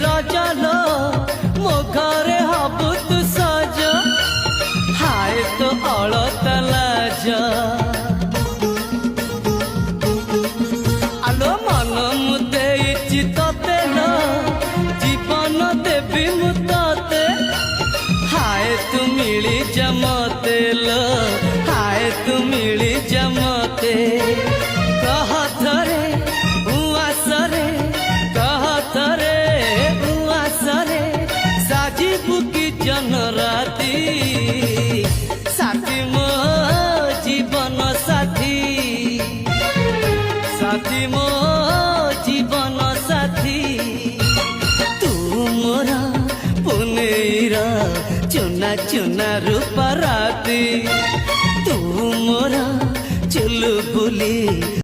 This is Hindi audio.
रजल मो घरे हबु तू सज हाय तो अलत लाज आलो मन मु देइछि तते न जीवन देवी मु तते हाय तू मिली जमते लो हाय तू मिली जमते कह थरे उआसरे कह थरे उआसरे साजिबु की जन राती साथी मो जीवन साथी साथी मो जीवन साथी तू मोरा पुनेरा चुना चुना रूपा राती तू मोरा चुलबुली।